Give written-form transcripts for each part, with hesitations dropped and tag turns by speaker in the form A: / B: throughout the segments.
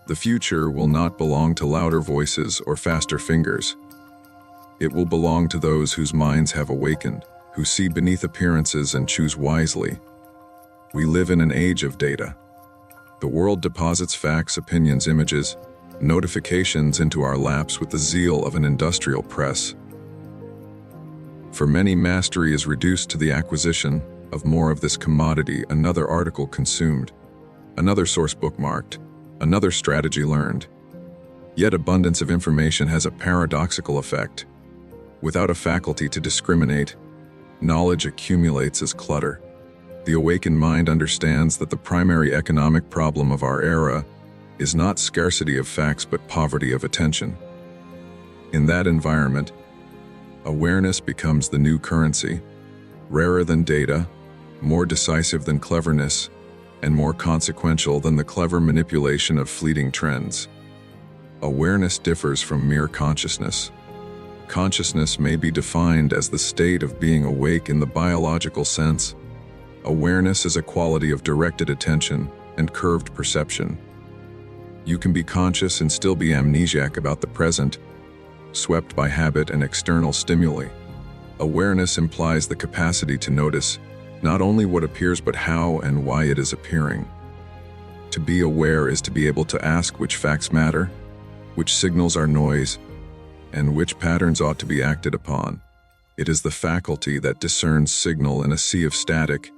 A: The future will not belong to louder voices or faster fingers. It will belong to those whose minds have awakened, who see beneath appearances and choose wisely. We live in an age of data. The world deposits facts, opinions, images, notifications into our laps with the zeal of an industrial press. For many, mastery is reduced to the acquisition of more of this commodity, another article consumed, another source bookmarked, another strategy learned. Yet abundance of information has a paradoxical effect. Without a faculty to discriminate, knowledge accumulates as clutter. The awakened mind understands that the primary economic problem of our era is not scarcity of facts but poverty of attention. In that environment, awareness becomes the new currency, rarer than data, more decisive than cleverness, and more consequential than the clever manipulation of fleeting trends. Awareness differs from mere consciousness. Consciousness may be defined as the state of being awake in the biological sense. Awareness is a quality of directed attention and curved perception. You can be conscious and still be amnesiac about the present, swept by habit and external stimuli. Awareness implies the capacity to notice not only what appears but how and why it is appearing. To be aware is to be able to ask which facts matter, which signals are noise, and which patterns ought to be acted upon. It is the faculty that discerns signal in a sea of static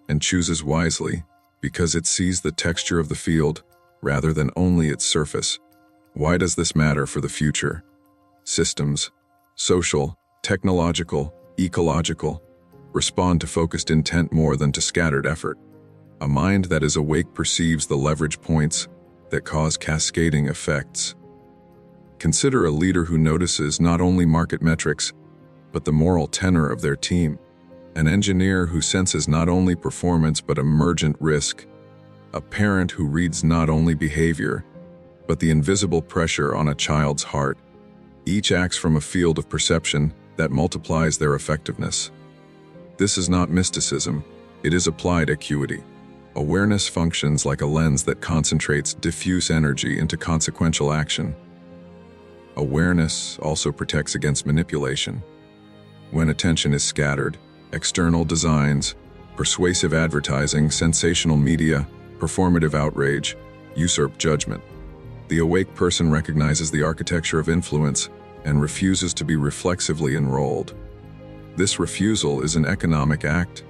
A: and chooses wisely because it sees the texture of the field rather than only its surface. Why does this matter for the future? Systems, social, technological, ecological, respond to focused intent more than to scattered effort. A mind that is awake perceives the leverage points that cause cascading effects. Consider a leader who notices not only market metrics, but the moral tenor of their team. An engineer who senses not only performance but emergent risk. A parent who reads not only behavior, but the invisible pressure on a child's heart. Each acts from a field of perception that multiplies their effectiveness. This is not mysticism, it is applied acuity. Awareness functions like a lens that concentrates diffuse energy into consequential action. Awareness also protects against manipulation. When attention is scattered, external designs, persuasive advertising, sensational media, performative outrage, usurp judgment. The awake person recognizes the architecture of influence and refuses to be reflexively enrolled. This refusal is an economic act.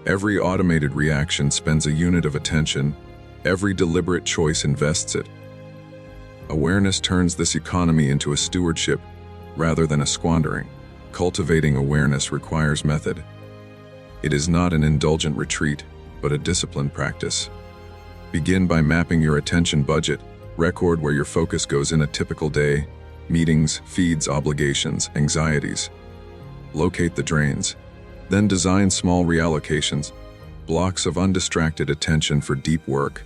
A: Every automated reaction spends a unit of attention. Every deliberate choice invests it. Awareness turns this economy into a stewardship rather than a squandering. Cultivating awareness requires method. It is not an indulgent retreat, but a disciplined practice. Begin by mapping your attention budget. Record where your focus goes in a typical day: meetings, feeds, obligations, anxieties. Locate the drains. Then design small reallocations, blocks of undistracted attention for deep work,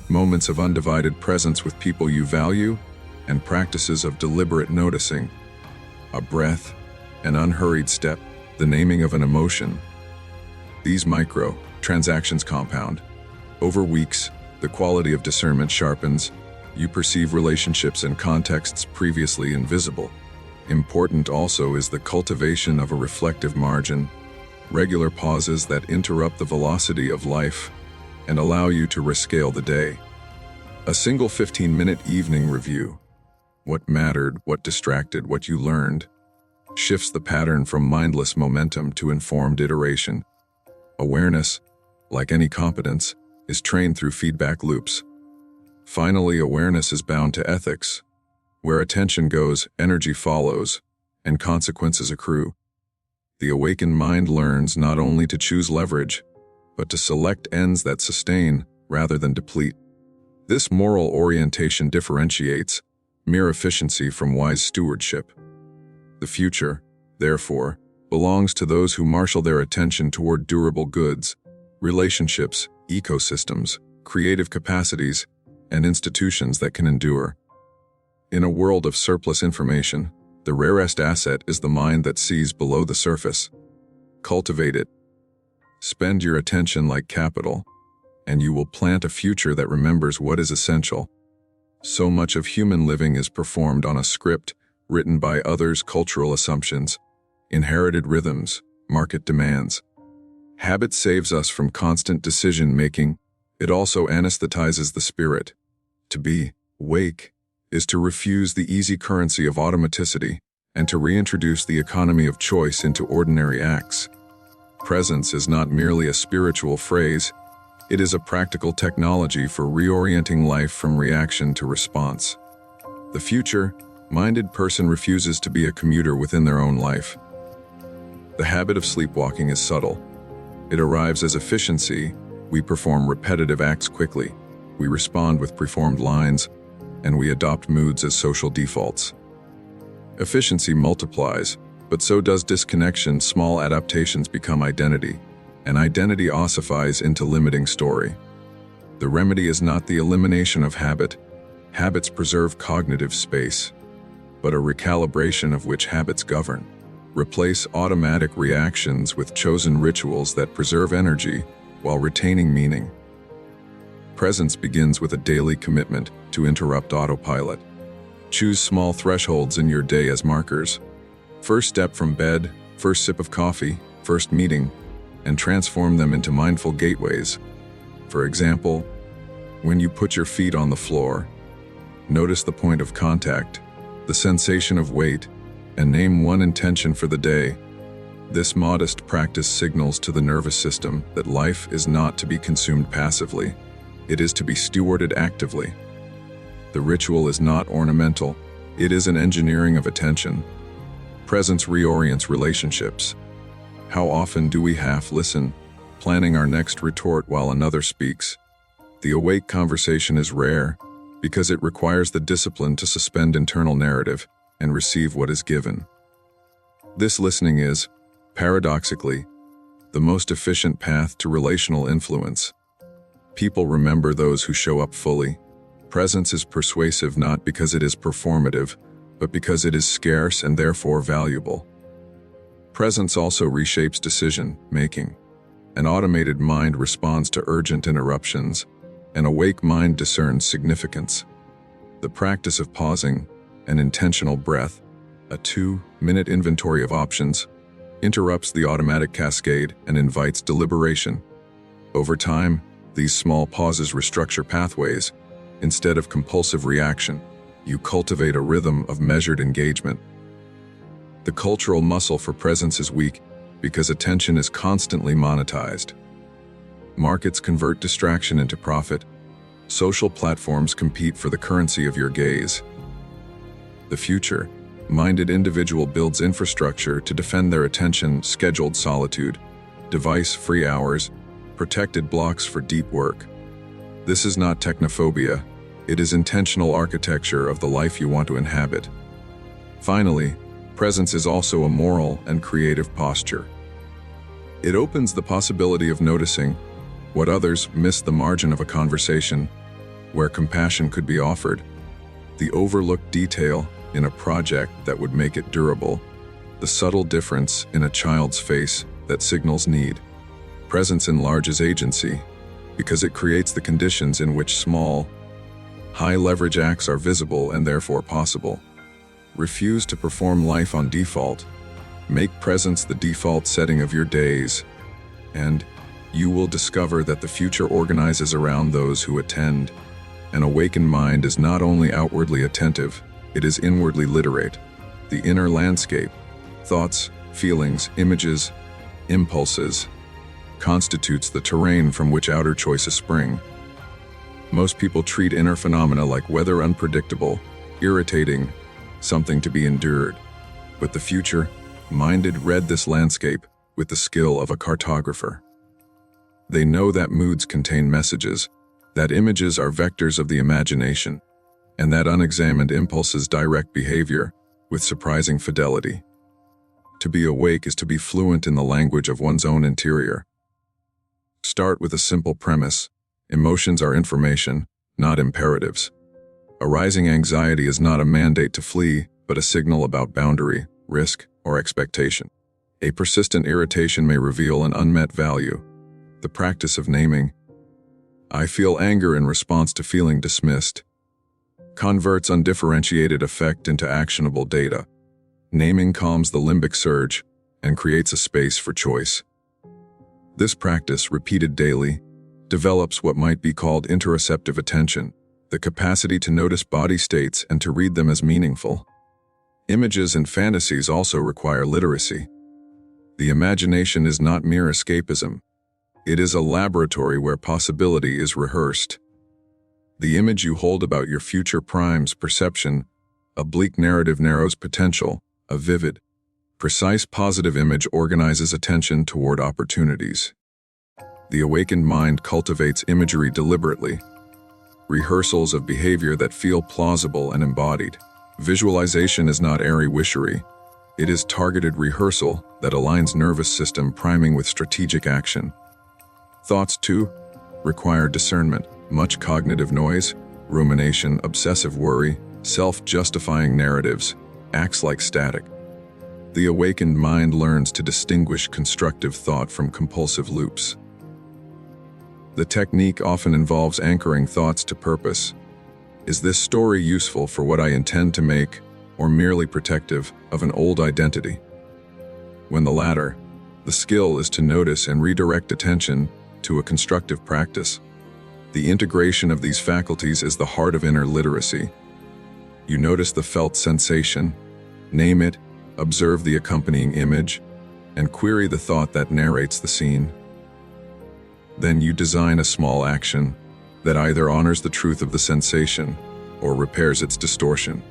A: moments of undivided presence with people you value, and practices of deliberate noticing. A breath, an unhurried step, the naming of an emotion. These micro-transactions compound. Over weeks, the quality of discernment sharpens. You perceive relationships and contexts previously invisible. Important also is the cultivation of a reflective margin, regular pauses that interrupt the velocity of life and allow you to rescale the day. A single 15-minute evening review. What mattered, what distracted, what you learned, shifts the pattern from mindless momentum to informed iteration. Awareness, like any competence, is trained through feedback loops. Finally, awareness is bound to ethics. Where attention goes, energy follows, and consequences accrue. The awakened mind learns not only to choose leverage, but to select ends that sustain rather than deplete. This moral orientation differentiates mere efficiency from wise stewardship. The future, therefore, belongs to those who marshal their attention toward durable goods, relationships, ecosystems, creative capacities, and institutions that can endure. In a world of surplus information, the rarest asset is the mind that sees below the surface. Cultivate it. Spend your attention like capital, and you will plant a future that remembers what is essential. So much of human living is performed on a script written by others' cultural assumptions, inherited rhythms, market demands. Habit saves us from constant decision-making. It also anesthetizes the spirit. To be awake is to refuse the easy currency of automaticity and to reintroduce the economy of choice into ordinary acts. Presence is not merely a spiritual phrase, it is a practical technology for reorienting life from reaction to response. The future-minded person refuses to be a commuter within their own life. The habit of sleepwalking is subtle. It arrives as efficiency. We perform repetitive acts quickly. We respond with preformed lines, and we adopt moods as social defaults. Efficiency multiplies, but so does disconnection. Small adaptations become identity, and identity ossifies into limiting story. The remedy is not the elimination of habit. Habits preserve cognitive space, but a recalibration of which habits govern. Replace automatic reactions with chosen rituals that preserve energy while retaining meaning. Presence begins with a daily commitment to interrupt autopilot. Choose small thresholds in your day as markers. First step from bed, first sip of coffee, first meeting, and transform them into mindful gateways. For example, when you put your feet on the floor, notice the point of contact, the sensation of weight, and name one intention for the day. This modest practice signals to the nervous system that life is not to be consumed passively. It is to be stewarded actively. The ritual is not ornamental. It is an engineering of attention. Presence reorients relationships. How often do we half listen, planning our next retort while another speaks? The awake conversation is rare because it requires the discipline to suspend internal narrative and receive what is given. This listening is, paradoxically, the most efficient path to relational influence. People remember those who show up fully. Presence is persuasive not because it is performative, but because it is scarce and therefore valuable. Presence also reshapes decision-making. An automated mind responds to urgent interruptions. An awake mind discerns significance. The practice of pausing, an intentional breath, a 2-minute inventory of options, interrupts the automatic cascade and invites deliberation. Over time, these small pauses restructure pathways. Instead of compulsive reaction, you cultivate a rhythm of measured engagement. The cultural muscle for presence is weak because attention is constantly monetized. Markets convert distraction into profit. Social platforms compete for the currency of your gaze. The future-minded individual builds infrastructure to defend their attention, scheduled solitude, device-free hours, protected blocks for deep work. This is not technophobia. It is intentional architecture of the life you want to inhabit. Finally, presence is also a moral and creative posture. It opens the possibility of noticing what others miss, the margin of a conversation where compassion could be offered, the overlooked detail in a project that would make it durable, the subtle difference in a child's face that signals need. Presence enlarges agency because it creates the conditions in which small, high-leverage acts are visible and therefore possible. Refuse to perform life on default. Make presence the default setting of your days, and you will discover that the future organizes around those who attend. An awakened mind is not only outwardly attentive, it is inwardly literate. The inner landscape, thoughts, feelings, images, impulses, constitutes the terrain from which outer choices spring. Most people treat inner phenomena like weather, unpredictable, irritating, something to be endured. But the future-minded read this landscape with the skill of a cartographer. They know that moods contain messages, that images are vectors of the imagination, and that unexamined impulses direct behavior with surprising fidelity. To be awake is to be fluent in the language of one's own interior. Start with a simple premise. Emotions are information, not imperatives. Arising anxiety is not a mandate to flee, but a signal about boundary, risk, or expectation. A persistent irritation may reveal an unmet value. The practice of naming, I feel anger in response to feeling dismissed, converts undifferentiated effect into actionable data. Naming calms the limbic surge and creates a space for choice. This practice, repeated daily, develops what might be called interoceptive attention, the capacity to notice body states and to read them as meaningful. Images and fantasies also require literacy. The imagination is not mere escapism. It is a laboratory where possibility is rehearsed. The image you hold about your future primes perception. A bleak narrative narrows potential. A vivid, precise positive image organizes attention toward opportunities. The awakened mind cultivates imagery deliberately, rehearsals of behavior that feel plausible and embodied. Visualization is not airy wishery. It is targeted rehearsal that aligns nervous system priming with strategic action. Thoughts, too, require discernment. Much cognitive noise, rumination, obsessive worry, self-justifying narratives, acts like static. The awakened mind learns to distinguish constructive thought from compulsive loops. The technique often involves anchoring thoughts to purpose. Is this story useful for what I intend to make, or merely protective of an old identity? When the latter, the skill is to notice and redirect attention to a constructive practice. The integration of these faculties is the heart of inner literacy. You notice the felt sensation, name it, observe the accompanying image, and query the thought that narrates the scene. Then you design a small action that either honors the truth of the sensation or repairs its distortion.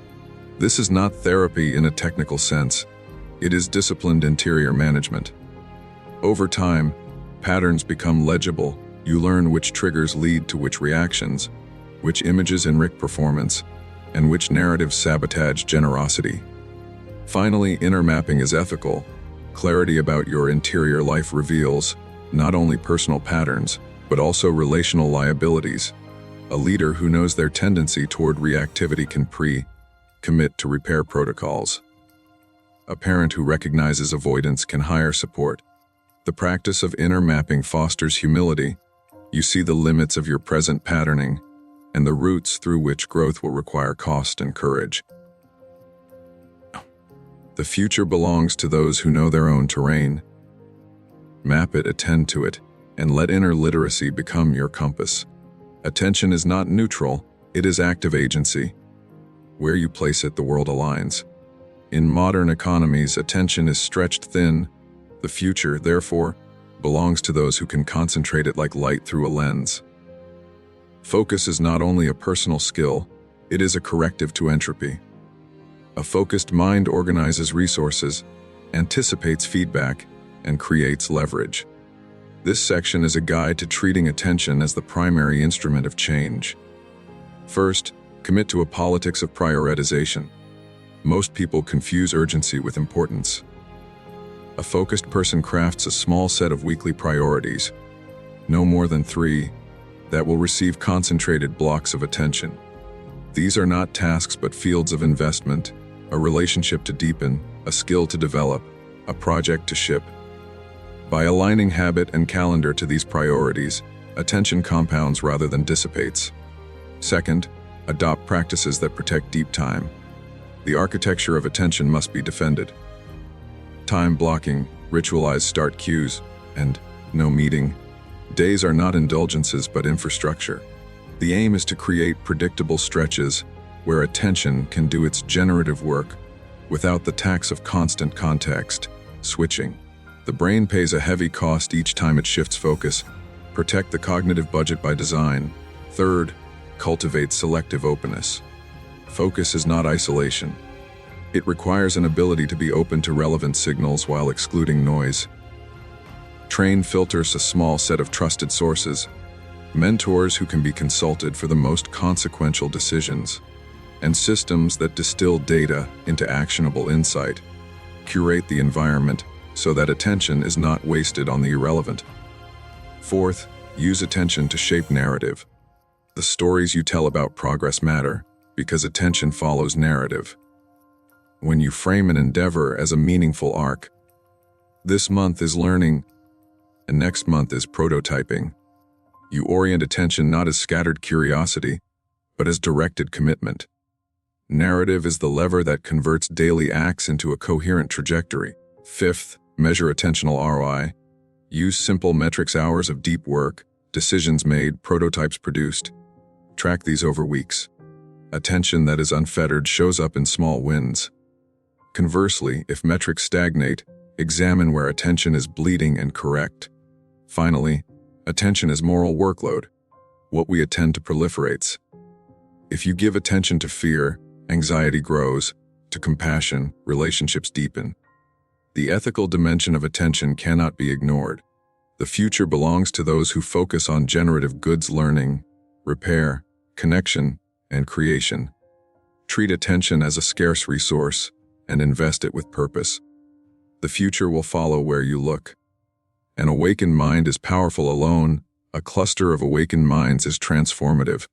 A: This is not therapy in a technical sense. It is disciplined interior management. Over time, patterns become legible. You learn which triggers lead to which reactions, which images enrich performance, and which narratives sabotage generosity. Finally, inner mapping is ethical. Clarity about your interior life reveals not only personal patterns, but also relational liabilities. A leader who knows their tendency toward reactivity can commit to repair protocols. A parent who recognizes avoidance can hire support. The practice of inner mapping fosters humility. You see the limits of your present patterning and the routes through which growth will require cost and courage. The future belongs to those who know their own terrain. Map it, attend to it, and let inner literacy become your compass. Attention is not neutral, it is active agency. Where you place it, the world aligns. In modern economies, attention is stretched thin. The future, therefore, belongs to those who can concentrate it like light through a lens. Focus is not only a personal skill, it is a corrective to entropy. A focused mind organizes resources, anticipates feedback, and creates leverage. This section is a guide to treating attention as the primary instrument of change. First, commit to a politics of prioritization. Most people confuse urgency with importance. A focused person crafts a small set of weekly priorities, no more than 3, that will receive concentrated blocks of attention. These are not tasks but fields of investment, a relationship to deepen, a skill to develop, a project to ship. By aligning habit and calendar to these priorities, attention compounds rather than dissipates. Second, adopt practices that protect deep time. The architecture of attention must be defended. Time blocking, ritualized start cues, and no meeting days are not indulgences but infrastructure. The aim is to create predictable stretches where attention can do its generative work without the tax of constant context switching. The brain pays a heavy cost each time it shifts focus. Protect the cognitive budget by design. Third, cultivate selective openness. Focus is not isolation. It requires an ability to be open to relevant signals while excluding noise. Train filters a small set of trusted sources, mentors who can be consulted for the most consequential decisions, and systems that distill data into actionable insight. Curate the environment so that attention is not wasted on the irrelevant. Fourth, use attention to shape narrative. The stories you tell about progress matter because attention follows narrative. When you frame an endeavor as a meaningful arc, this month is learning, and next month is prototyping. You orient attention not as scattered curiosity, but as directed commitment. Narrative is the lever that converts daily acts into a coherent trajectory. Fifth, measure attentional ROI. Use simple metrics: hours of deep work, decisions made, prototypes produced. Track these over weeks. Attention that is unfettered shows up in small wins. Conversely, if metrics stagnate, examine where attention is bleeding and correct. Finally, attention is moral workload. What we attend to proliferates. If you give attention to fear, anxiety grows; to compassion, relationships deepen. The ethical dimension of attention cannot be ignored. The future belongs to those who focus on generative goods: learning, repair, connection, and creation. Treat attention as a scarce resource and invest it with purpose. The future will follow where you look. An awakened mind is powerful alone. A cluster of awakened minds is transformative.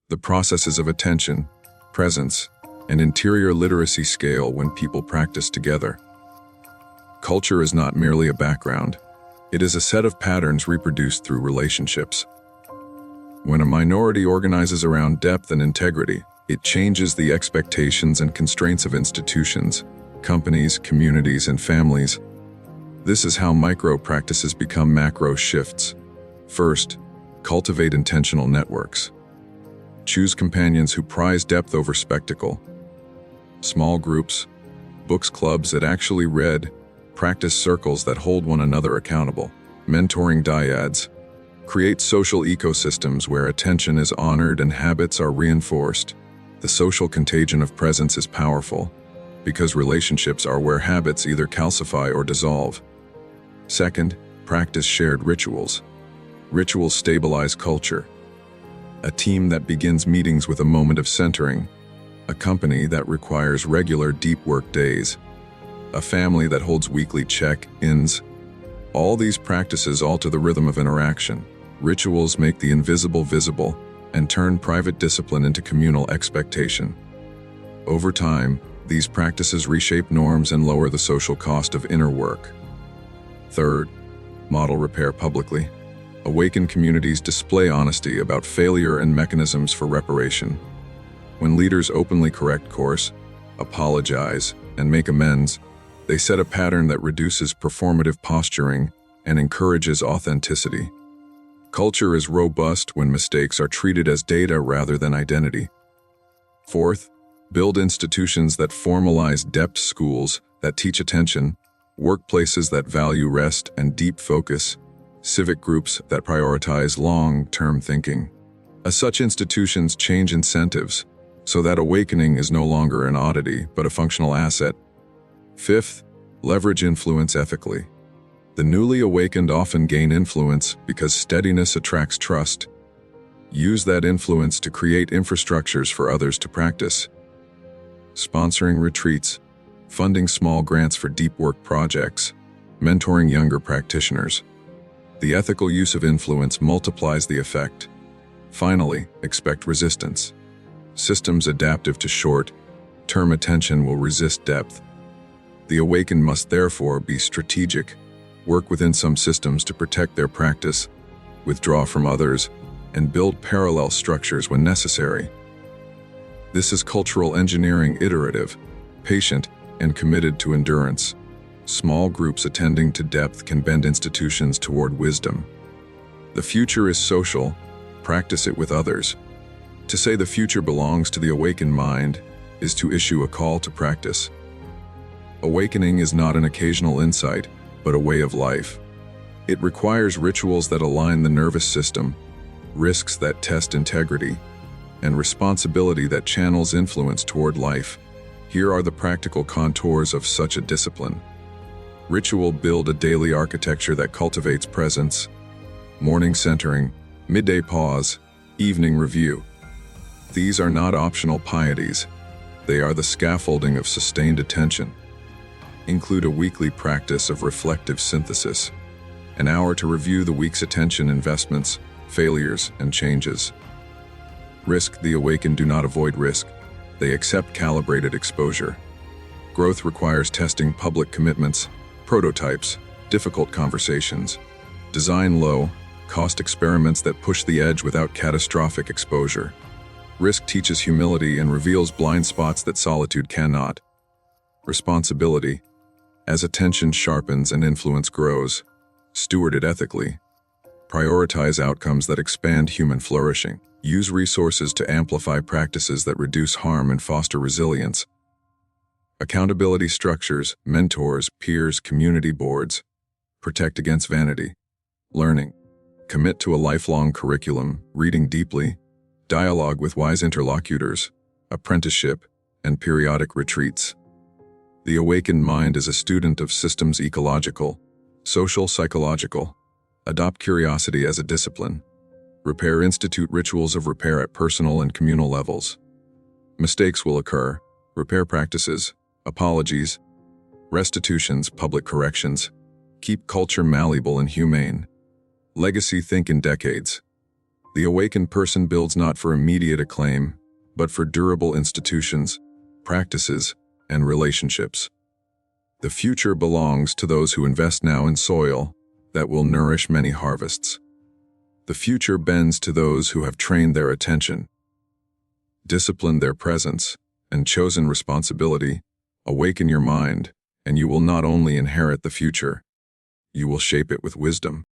A: The processes of attention, presence, and interior literacy scale when people practice together. Culture is not merely a background. It is a set of patterns reproduced through relationships. When a minority organizes around depth and integrity, it changes the expectations and constraints of institutions, companies, communities, and families. This is how micro practices become macro shifts. First, cultivate intentional networks. Choose companions who prize depth over spectacle. Small groups, books clubs that actually read, practice circles that hold one another accountable, mentoring dyads. Create social ecosystems where attention is honored and habits are reinforced. The social contagion of presence is powerful, because relationships are where habits either calcify or dissolve. Second, practice shared rituals. Rituals stabilize culture. A team that begins meetings with a moment of centering. A company that requires regular deep work days. A family that holds weekly check-ins. All these practices alter the rhythm of interaction. Rituals make the invisible visible and turn private discipline into communal expectation. Over time, these practices reshape norms and lower the social cost of inner work. Third, model repair publicly. Awakened communities display honesty about failure and mechanisms for reparation. When leaders openly correct course, apologize, and make amends, they set a pattern that reduces performative posturing and encourages authenticity. Culture is robust when mistakes are treated as data rather than identity. Fourth, build institutions that formalize depth: schools that teach attention, workplaces that value rest and deep focus, civic groups that prioritize long-term thinking. As such institutions change incentives so that awakening is no longer an oddity but a functional asset. Fifth, leverage influence ethically. The newly awakened often gain influence because steadiness attracts trust. Use that influence to create infrastructures for others to practice. Sponsoring retreats, funding small grants for deep work projects, mentoring younger practitioners. The ethical use of influence multiplies the effect. Finally, expect resistance. Systems adaptive to short-term attention will resist depth. The awakened must therefore be strategic, work within some systems to protect their practice, withdraw from others, and build parallel structures when necessary. This is cultural engineering: iterative, patient, and committed to endurance. Small groups attending to depth can bend institutions toward wisdom. The future is social. Practice it with others. To say the future belongs to the awakened mind is to issue a call to practice. Awakening is not an occasional insight, but a way of life. It requires rituals that align the nervous system, risks that test integrity, and responsibility that channels influence toward life. Here are the practical contours of such a discipline. Ritual: build a daily architecture that cultivates presence. Morning centering, midday pause, evening review. These are not optional pieties. They are the scaffolding of sustained attention. Include a weekly practice of reflective synthesis, an hour to review the week's attention investments, failures, and changes. Risk: the awakened do not avoid risk, they accept calibrated exposure. Growth requires testing public commitments, prototypes, difficult conversations. Design low-cost experiments that push the edge without catastrophic exposure. Risk teaches humility and reveals blind spots that solitude cannot. Responsibility. As attention sharpens and influence grows, steward it ethically. Prioritize outcomes that expand human flourishing. Use resources to amplify practices that reduce harm and foster resilience. Accountability structures, mentors, peers, community boards. Protect against vanity. Learning. Commit to a lifelong curriculum, reading deeply, dialogue with wise interlocutors, apprenticeship, and periodic retreats. The awakened mind is a student of systems ecological, social psychological. Adopt curiosity as a discipline. Repair institute rituals of repair at personal and communal levels. Mistakes will occur. Repair practices, apologies, restitutions, public corrections. Keep culture malleable and humane. Legacy. Think in decades. The awakened person builds not for immediate acclaim, but for durable institutions, practices, and relationships. The future belongs to those who invest now in soil that will nourish many harvests. The future bends to those who have trained their attention, disciplined their presence, and chosen responsibility. Awaken your mind, and you will not only inherit the future, you will shape it with wisdom.